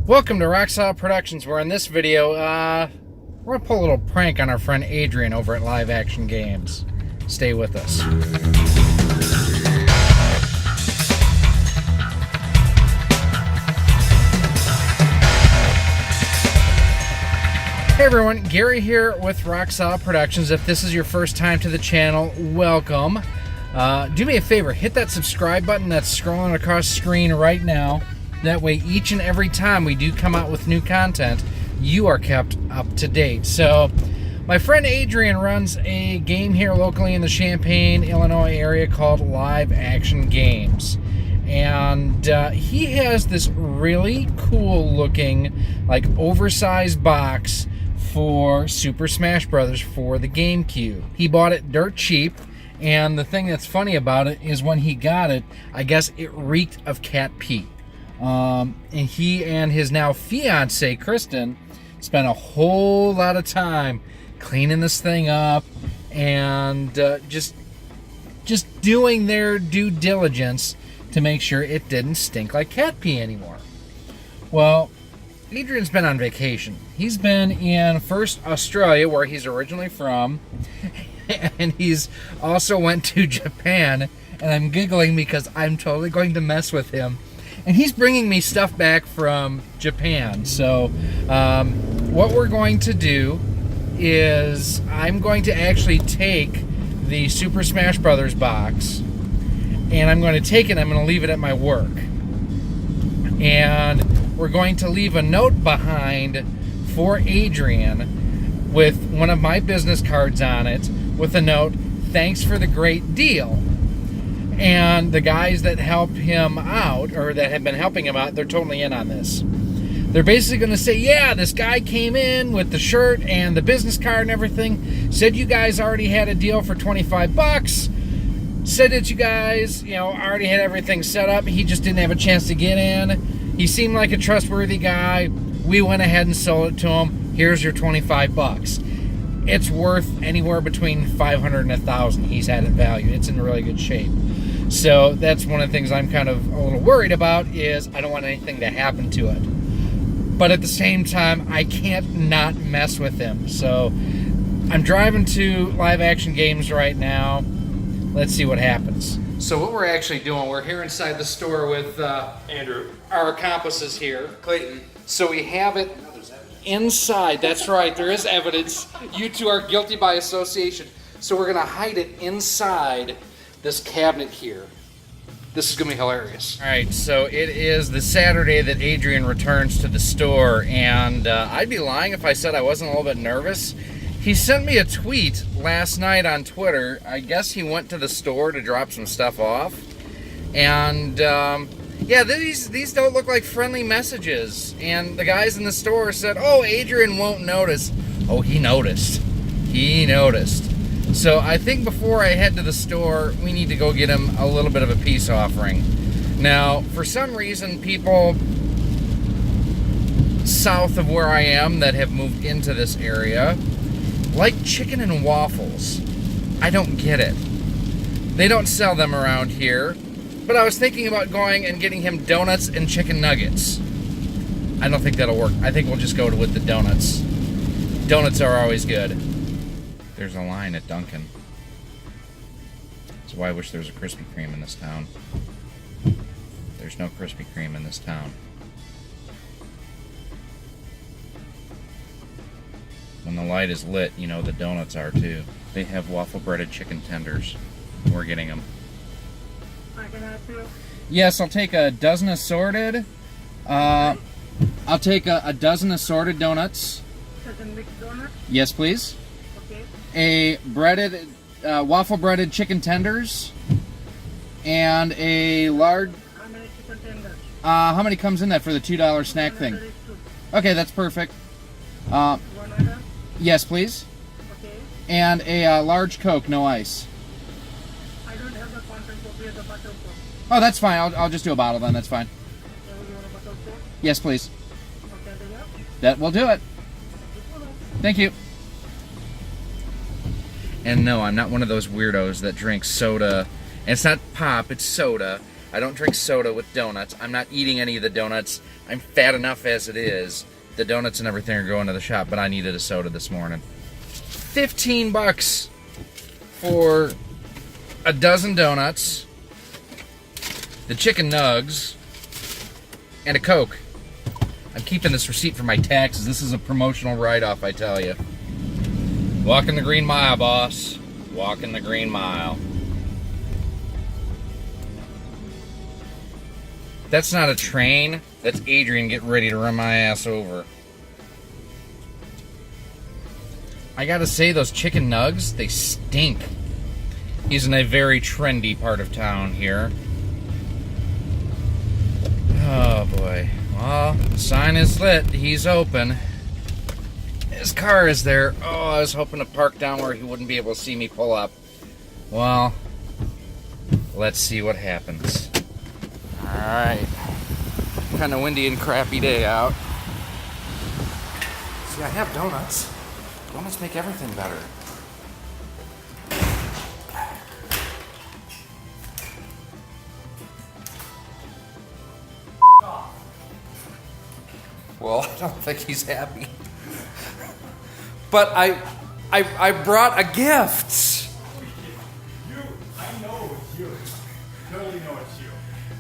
Welcome to Rockstar Productions, where in this video, we're going to pull a little prank on our friend Adrian over at Live Action Games. Stay with us. Hey everyone, Gary here with Rockstar Productions. If this is your first time to the channel, welcome. Do me a favor, hit that subscribe button that's scrolling across the screen right now. That way, each and every time we do come out with new content, you are kept up to date. So, my friend Adrian runs a game here locally in the Champaign, Illinois area called Live Action Games. And he has this really cool looking, like, oversized box for Super Smash Bros. For the GameCube. He bought it dirt cheap. And the thing that's funny about it is when he got it, I guess it reeked of cat pee. And he and his now fiance Kristen spent a whole lot of time cleaning this thing up and just doing their due diligence to make sure it didn't stink like cat pee anymore. Well, Adrian's been on vacation. He's been in first Australia, where he's originally from, and he's also went to Japan, and I'm giggling because I'm totally going to mess with him. And he's bringing me stuff back from Japan. So what we're going to do is I'm going to actually take the Super Smash Brothers box, and I'm going to take it, I'm going to leave it at my work. And we're going to leave a note behind for Adrian with one of my business cards on it with a note, "Thanks for the great deal." And the guys that help him out, or that have been helping him out, they're totally in on this. They're basically going to say, yeah, this guy came in with the shirt and the business card and everything, said you guys already had a deal for 25 bucks, said that you guys, already had everything set up. He just didn't have a chance to get in. He seemed like a trustworthy guy. We went ahead and sold it to him. Here's your 25 bucks. It's worth anywhere between $500 and $1,000. He's had it valued. It's in really good shape. So that's one of the things I'm kind of a little worried about, is I don't want anything to happen to it. But at the same time, I can't not mess with him. So I'm driving to Live Action Games right now. Let's see what happens. So what we're actually doing, we're here inside the store with Andrew. our accomplices here. Clayton. So we have it inside. That's right, there is evidence. You two are guilty by association. So we're going to hide it inside this cabinet here. This is going to be hilarious. All right, so it is the Saturday that Adrian returns to the store, and I'd be lying if I said I wasn't a little bit nervous. He sent me a tweet last night on Twitter. I guess he went to the store to drop some stuff off. And, yeah, these don't look like friendly messages. And the guys in the store said, oh, Adrian won't notice. Oh, he noticed. He noticed. So I think before I head to the store, we need to go get him a little bit of a peace offering. Now, for some reason, people south of where I am that have moved into this area like chicken and waffles. I don't get it. They don't sell them around here, but I was thinking about going and getting him donuts and chicken nuggets. I don't think that'll work. I think we'll just go with the donuts. Donuts are always good. There's a line at Dunkin'. That's why I wish there was a Krispy Kreme in this town. There's no Krispy Kreme in this town. When the light is lit, you know the donuts are too. They have waffle breaded chicken tenders. We're getting them. I can help you. Yes, I'll take a dozen assorted. I'll take a dozen assorted donuts. Chicken mixed donut. Yes, please. Okay. A breaded, waffle breaded chicken tenders, and a large. How many chicken tenders? How many comes in that for the $2 snack thing? 132. Okay, that's perfect. One order. Yes, please. Okay. And a large Coke, no ice. I don't have the content copy of the bottle code. Oh, that's fine. I'll just do a bottle then. That's fine. So you want a bottle code? Yes, please. Okay, do that. That will do it. Thank you. And no, I'm not one of those weirdos that drinks soda. And it's not pop, it's soda. I don't drink soda with donuts. I'm not eating any of the donuts. I'm fat enough as it is. The donuts and everything are going to the shop, but I needed a soda this morning. 15 bucks for a dozen donuts, the chicken nugs, and a Coke. I'm keeping this receipt for my taxes. This is a promotional write-off, I tell you. Walking the green mile, boss. Walking the green mile. That's not a train. That's Adrian getting ready to run my ass over. I gotta say, those chicken nugs, they stink. He's in a very trendy part of town here. Oh boy. Well, the sign is lit. He's open. His car is there. Oh, I was hoping to park down where he wouldn't be able to see me pull up. Well, let's see what happens. Alright. Kind of windy and crappy day out. See, I have donuts. Donuts make everything better. Well, I don't think he's happy. But I brought a gift. I know it's you. Totally know it's you.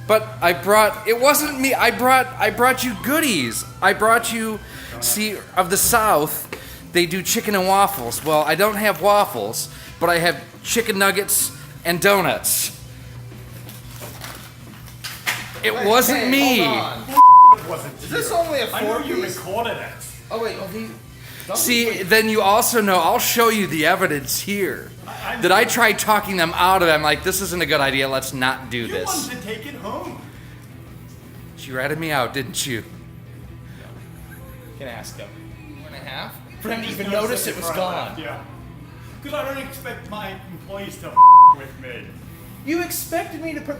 But it wasn't me. I brought you goodies. I brought you, see, of the South, they do chicken and waffles. Well, I don't have waffles, but I have chicken nuggets and donuts. It wasn't me. It wasn't you. Is this only a I know you four-piece? recorded it. Oh wait, See, then you also know, I'll show you the evidence here. That I tried talking them out of it. I'm like, this isn't a good idea, let's not do You this. wanted to take it home. You ratted me out, didn't you? You can ask him. 1.5? For him to Just even notice it was before I gone. left, Yeah. Because I don't expect my employees to with me. You expected me to put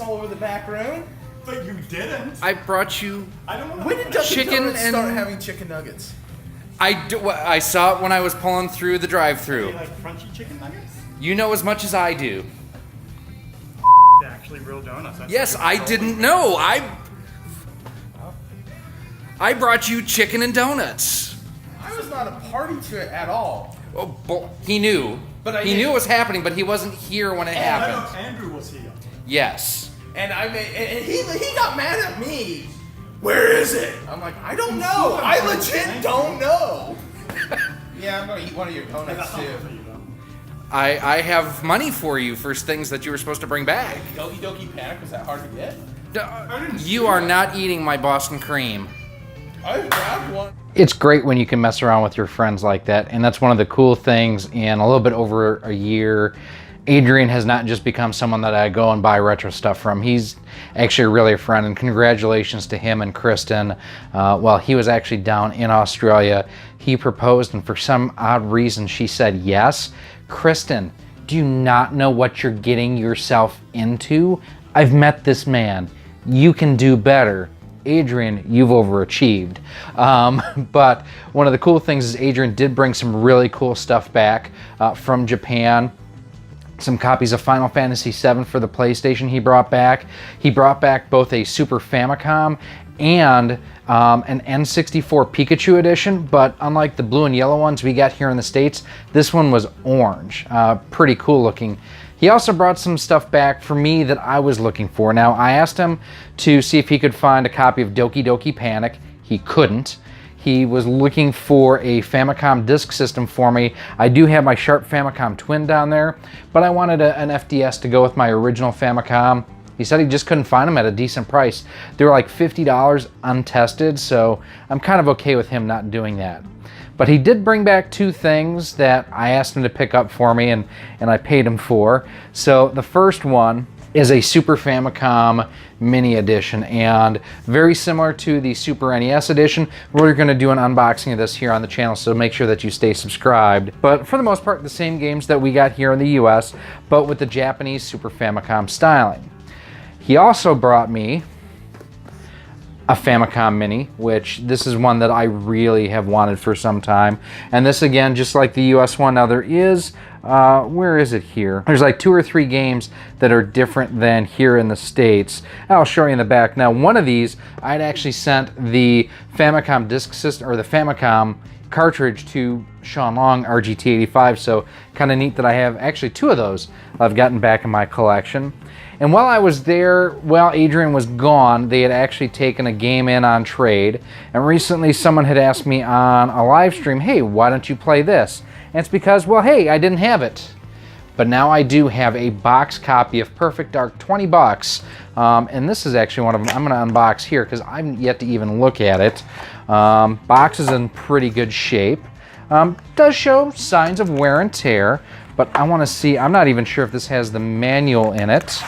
all over the back room? But you didn't. I brought you, I don't want to. When did Dunkin' Chicken Donuts and- start having chicken nuggets? I saw it when I was pulling through the drive-thru. You like crunchy chicken nuggets? You know as much as I do. They're actually real donuts. That's Yes, what you're I told didn't me. know. I brought you chicken and donuts. I was not a party to it at all. Oh, he knew. But he knew it was happening, but he wasn't here when it I happened. know Andrew was here. Yes. And he got mad at me. Where is it? I'm like, I don't know. I legit don't know. Yeah, I'm gonna eat one of your donuts too. I have money for you for things that you were supposed to bring back. Doki Doki Panic, was that hard to get? You are not eating my Boston cream. I grabbed one. It's great when you can mess around with your friends like that, and that's one of the cool things. In a little bit over a year, Adrian has not just become someone that I go and buy retro stuff from. He's actually really a friend, and congratulations to him and Kristen. While he was actually down in Australia, he proposed, and for some odd reason she said yes. Kristen, do you not know what you're getting yourself into? I've met this man. You can do better. Adrian, you've overachieved. But one of the cool things is Adrian did bring some really cool stuff back from Japan. Some copies of Final Fantasy VII for the PlayStation he brought back. He brought back both a Super Famicom and an N64 Pikachu edition, but unlike the blue and yellow ones we got here in the States, this one was orange. Pretty cool looking. He also brought some stuff back for me that I was looking for. Now, I asked him to see if he could find a copy of Doki Doki Panic. He couldn't. He was looking for a Famicom disk system for me. I do have my Sharp Famicom Twin down there, but I wanted an FDS to go with my original Famicom. He said he just couldn't find them at a decent price. They were like $50 untested, so I'm kind of okay with him not doing that. But he did bring back two things that I asked him to pick up for me, and I paid him for. So the first one is a Super Famicom Mini Edition, and very similar to the Super NES Edition. We're going to do an unboxing of this here on the channel, so make sure that you stay subscribed. But for the most part, the same games that we got here in the US, but with the Japanese Super Famicom styling. He also brought me a Famicom Mini, which this is one that I really have wanted for some time. And this, again, just like the US one, now there is, where is it here? There's like 2 or 3 games that are different than here in the States. I'll show you in the back. Now, one of these, I'd actually sent the Famicom disk system, or the Famicom cartridge to Sean Long, RGT85, so kind of neat that I have actually 2 of those I've gotten back in my collection. And while I was there, while Adrian was gone, they had actually taken a game in on trade. And recently someone had asked me on a live stream, hey, why don't you play this? And it's because, well, hey, I didn't have it. But now I do have a box copy of Perfect Dark, 20 bucks. And this is actually one of them I'm gonna unbox here because I've yet to even look at it. Box is in pretty good shape. Does show signs of wear and tear, but I wanna see, I'm not even sure if this has the manual in it.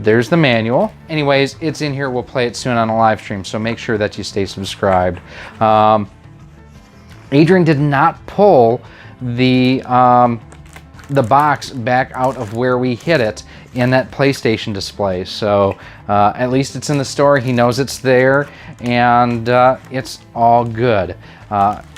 There's the manual. Anyways, it's in here. We'll play it soon on a live stream, so make sure that you stay subscribed. Adrian did not pull the box back out of where we hid it in that PlayStation display. So at least it's in the store. He knows it's there, and it's all good.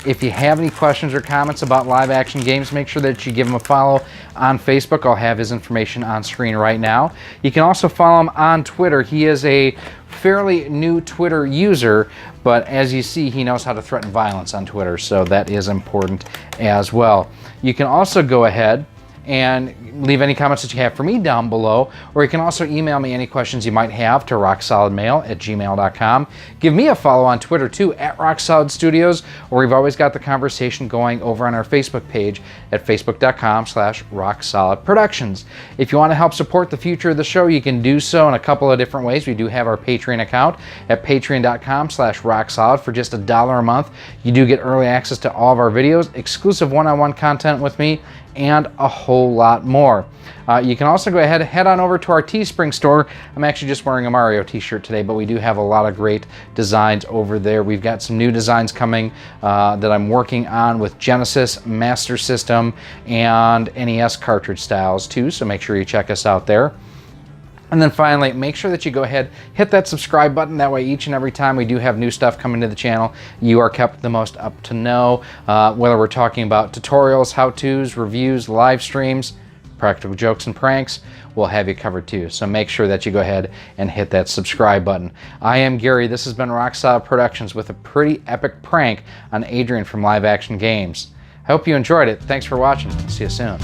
If you have any questions or comments about live action games, make sure that you give him a follow on Facebook. I'll have his information on screen right now. You can also follow him on Twitter. He is a fairly new Twitter user, but as you see, he knows how to threaten violence on Twitter, so that is important as well. You can also go ahead and leave any comments that you have for me down below, or you can also email me any questions you might have to rocksolidmail@gmail.com. Give me a follow on Twitter too, @RockSolidStudios, or we've always got the conversation going over on our Facebook page at facebook.com/RockSolidProductions. If you want to help support the future of the show, you can do so in a couple of different ways. We do have our Patreon account at patreon.com/RockSolid. For just $1 a month, you do get early access to all of our videos, exclusive one-on-one content with me, and a whole lot more. You can also go ahead and head on over to our Teespring store. I'm actually just wearing a Mario t-shirt today, but we do have a lot of great designs over there. We've got some new designs coming that I'm working on with Genesis, Master System, and NES cartridge styles too, so make sure you check us out there. And then finally, make sure that you go ahead, hit that subscribe button. That way each and every time we do have new stuff coming to the channel, you are kept the most up to know, whether we're talking about tutorials, how-tos, reviews, live streams, practical jokes and pranks, we'll have you covered too. So make sure that you go ahead and hit that subscribe button. I am Gary. This has been Rock Solid Productions with a pretty epic prank on Adrian from Live Action Games. I hope you enjoyed it. Thanks for watching. See you soon.